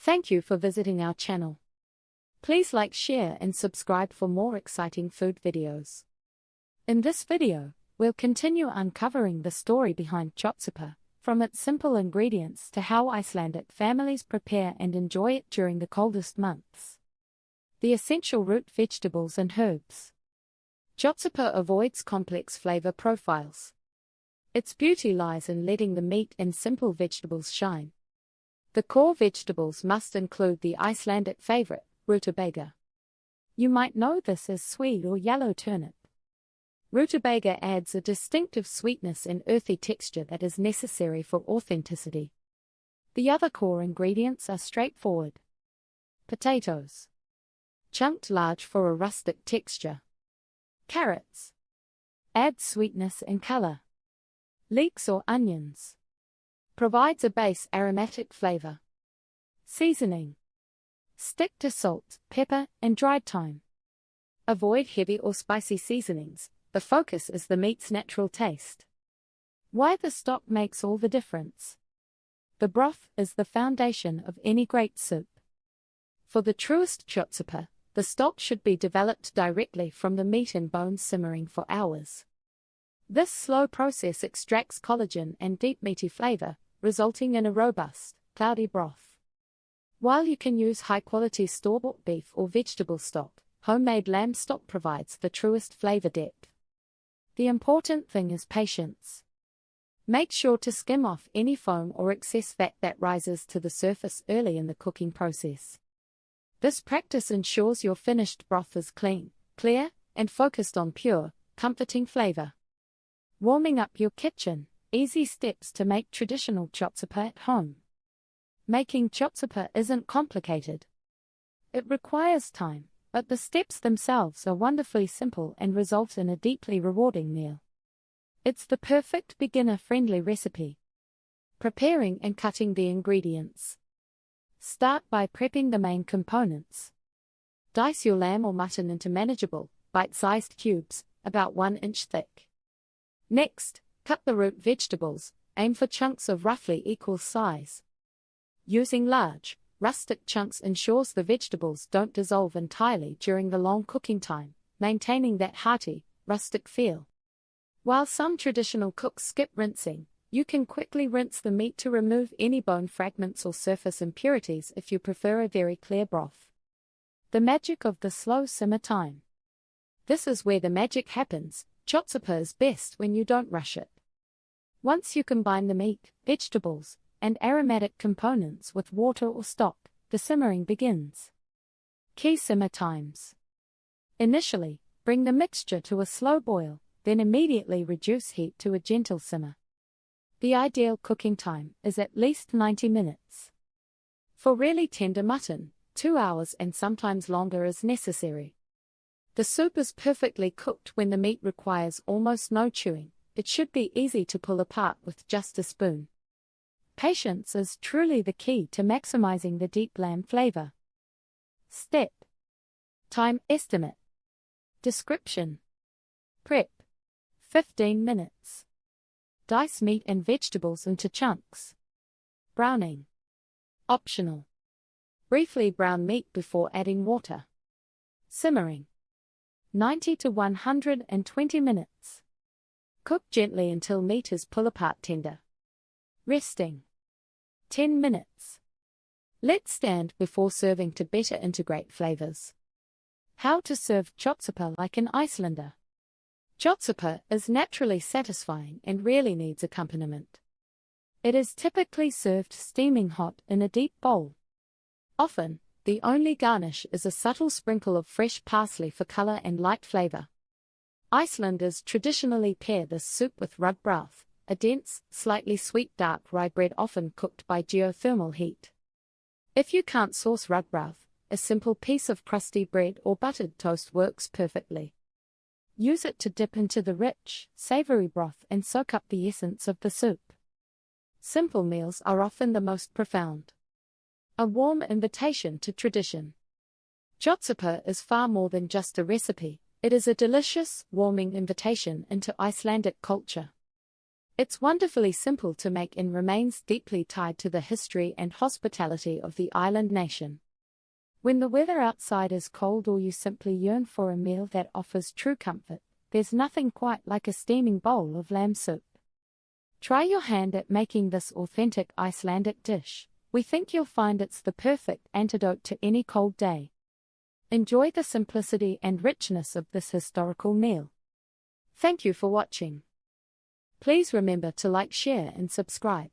Thank you for visiting our channel. Please like, share and subscribe for more exciting food videos. In this video, we'll continue uncovering the story behind Kjötsúpa, from its simple ingredients to how Icelandic families prepare and enjoy it during the coldest months. The essential root vegetables and herbs. Kjötsúpa avoids complex flavor profiles. Its beauty lies in letting the meat and simple vegetables shine. The core vegetables must include the Icelandic favorite, rutabaga. You might know this as swede or yellow turnip. Rutabaga adds a distinctive sweetness and earthy texture that is necessary for authenticity. The other core ingredients are straightforward. Potatoes, chunked large for a rustic texture. Carrots, add sweetness and color. Leeks or onions, provides a base aromatic flavor. Seasoning, stick to salt, pepper, and dried thyme. Avoid heavy or spicy seasonings. The focus is the meat's natural taste. Why the stock makes all the difference. The broth is the foundation of any great soup. For the truest Kjötsúpa, the stock should be developed directly from the meat and bones simmering for hours. This slow process extracts collagen and deep meaty flavor, resulting in a robust, cloudy broth. While you can use high-quality store-bought beef or vegetable stock, homemade lamb stock provides the truest flavor depth. The important thing is patience. Make sure to skim off any foam or excess fat that rises to the surface early in the cooking process. This practice ensures your finished broth is clean, clear, and focused on pure, comforting flavor. Warming up your kitchen. Easy steps to make traditional Kjötsúpa at home. Making Kjötsúpa isn't complicated. It requires time, but the steps themselves are wonderfully simple and result in a deeply rewarding meal. It's the perfect beginner-friendly recipe. Preparing and cutting the ingredients. Start by prepping the main components. Dice your lamb or mutton into manageable, bite-sized cubes, about 1 inch thick. Next, cut the root vegetables. Aim for chunks of roughly equal size. Using large, rustic chunks ensures the vegetables don't dissolve entirely during the long cooking time, maintaining that hearty, rustic feel. While some traditional cooks skip rinsing, you can quickly rinse the meat to remove any bone fragments or surface impurities if you prefer a very clear broth. The magic of the slow simmer time. This is where the magic happens. Kjötsúpa is best when you don't rush it. Once you combine the meat, vegetables, and aromatic components with water or stock, the simmering begins. Key simmer times. Initially, bring the mixture to a slow boil, then immediately reduce heat to a gentle simmer. The ideal cooking time is at least 90 minutes. For really tender mutton, 2 hours and sometimes longer is necessary. The soup is perfectly cooked when the meat requires almost no chewing. It should be easy to pull apart with just a spoon. Patience is truly the key to maximizing the deep lamb flavor. Step. Time estimate. Description. Prep. 15 minutes. Dice meat and vegetables into chunks. Browning. Optional. Briefly brown meat before adding water. Simmering. 90 to 120 minutes. Cook gently until meat is pull-apart tender. Resting. 10 minutes. Let stand before serving to better integrate flavors. How to serve Kjötsúpa like an Icelander. Kjötsúpa is naturally satisfying and rarely needs accompaniment. It is typically served steaming hot in a deep bowl. Often, the only garnish is a subtle sprinkle of fresh parsley for color and light flavor. Icelanders traditionally pair this soup with rugbrauð, a dense, slightly sweet dark rye bread often cooked by geothermal heat. If you can't source rugbrauð, a simple piece of crusty bread or buttered toast works perfectly. Use it to dip into the rich, savory broth and soak up the essence of the soup. Simple meals are often the most profound. A warm invitation to tradition. Kjötsúpa is far more than just a recipe. It is a delicious, warming invitation into Icelandic culture. It's wonderfully simple to make and remains deeply tied to the history and hospitality of the island nation. When the weather outside is cold or you simply yearn for a meal that offers true comfort, there's nothing quite like a steaming bowl of lamb soup. Try your hand at making this authentic Icelandic dish. We think you'll find it's the perfect antidote to any cold day. Enjoy the simplicity and richness of this historical meal. Thank you for watching. Please remember to like, share and subscribe.